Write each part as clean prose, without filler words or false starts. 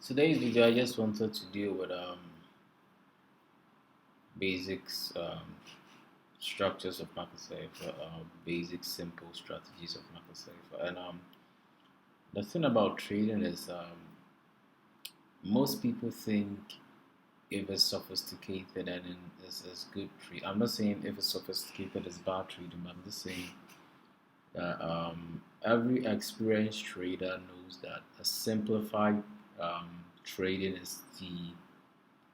Today's video, I just wanted to deal with basics, structures of Market Cipher, basic simple strategies of Market Cipher. And the thing about trading is most people think if it's sophisticated and it's good trade. I'm not saying if it's sophisticated it's bad trading, but I'm just saying that every experienced trader knows that a simplified trading is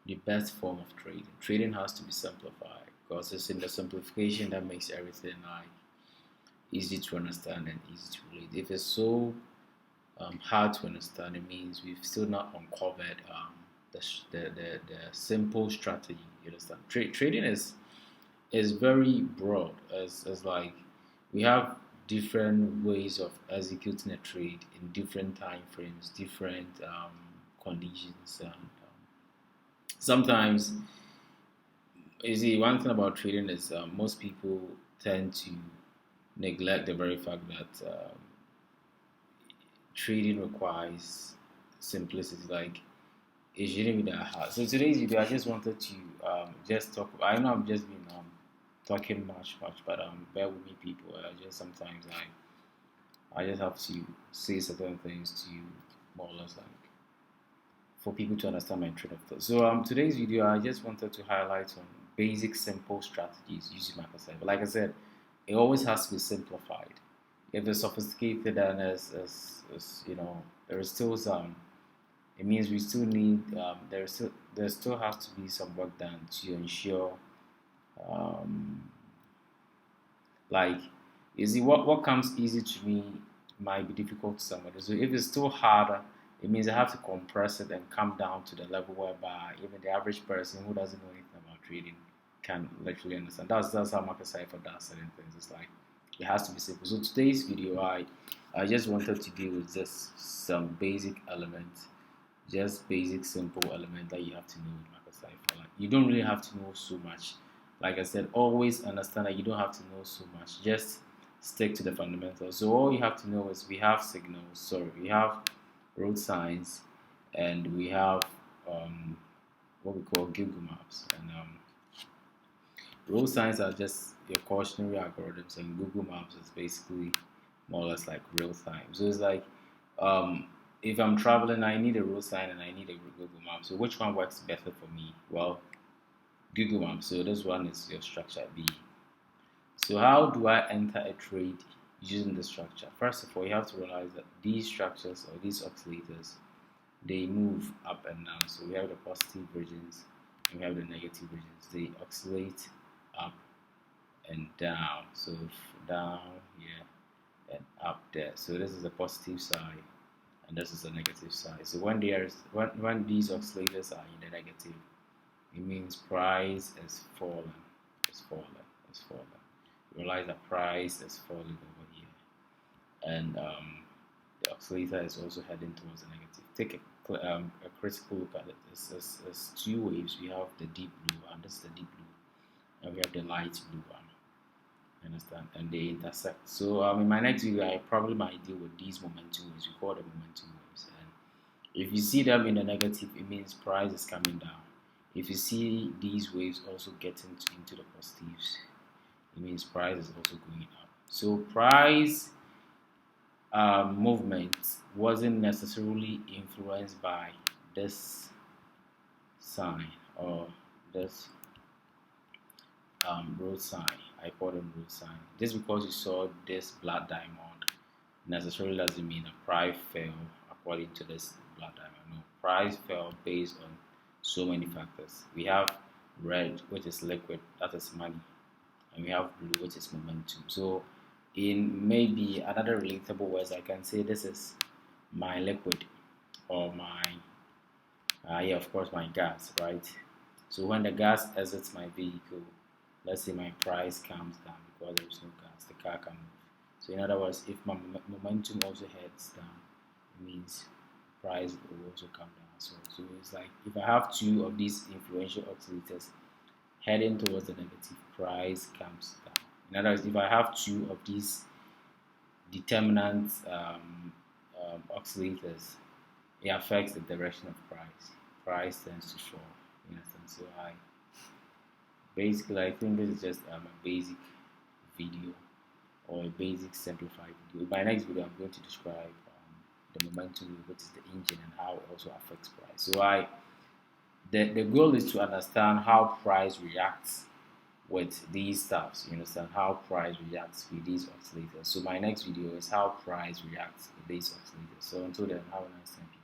the best form of trading. Trading has to be simplified because it's in the simplification that makes everything like easy to understand and easy to relate. If it's so hard to understand, it means we've still not uncovered the simple strategy. You understand? Trading is very broad. As like we have different ways of executing a trade in different time frames, different conditions, and sometimes you see one thing about trading is most people tend to neglect the very fact that trading requires simplicity. Like it shouldn't be that hard. So today's video, I just wanted to just talk. I know I've just been talking much, but bear with me, people. I just sometimes I just have to say certain things to you, more or less like for people to understand my train of thought. So today's video, I just wanted to highlight some basic, simple strategies using Market Cipher. But like I said, it always has to be simplified. If it's sophisticated and as you know, there is still some. It means we still need there still has to be some work done to ensure um, like you see what comes easy to me might be difficult to somebody. So if it's still harder, it means I have to compress it and come down to the level whereby even the average person who doesn't know anything about trading can literally understand. That's how Market Cipher does certain things. It's like it has to be simple. So today's video, I just wanted to deal with just some basic elements, just basic simple element that you have to know with Market Cipher. Like you don't really have to know so much. Like I said, always understand that you don't have to know so much. Just stick to the fundamentals. So all you have to know is we have signals. Sorry, we have road signs, and we have what we call Google Maps. And road signs are just your cautionary algorithms, and Google Maps is basically more or less like real time. So it's like um, if I'm traveling, I need a road sign and I need a Google Map. So which one works better for me? Well, Google Maps. So this one is your structure B. So how do I enter a trade using the structure? First of all, you have to realize that these structures or these oscillators, they move up and down. So we have the positive regions and we have the negative regions. They oscillate up and down. So down here and up there. So this is the positive side and this is the negative side. So when when these oscillators are in the negative, it means price is fallen. It's fallen. It's fallen. Realize that price is falling over here, and the oscillator is also heading towards the negative. Take a critical look at it. It's two waves. We have the deep blue, and this is the deep blue, and we have the light blue one. Understand? And they intersect. So in my next video, I probably might deal with these momentum waves. We call them momentum waves. And if you see them in the negative, it means price is coming down. If you see these waves also getting into the positives, it means price is also going up. So price movement wasn't necessarily influenced by this sign or this road sign. I call them road sign. Just because you saw this black diamond necessarily doesn't mean the price fell according to this black diamond. No, price fell based on so many factors. We have red, which is liquid, that is money, and we have blue, which is momentum. So in maybe another relatable words, I can say this is my liquid or my yeah, of course, my gas, right? So when the gas exits my vehicle, let's say my price comes down because there's no gas, the car can move. So in other words, if my momentum also heads down, it means price will also come down. So it's like if I have two of these influential oscillators heading towards the negative, price comes down. In other words, if I have two of these determinant oscillators it affects the direction of price. Price tends to fall. You understand? So basically, I think this is just a basic video or a basic simplified video. In my next video, I'm going to describe the momentum, what is the engine, and how it also affects price. So the goal is to understand how price reacts with these stuffs. You understand how price reacts with these oscillators. So my next video is how price reacts with these oscillators. So until then, have a nice time.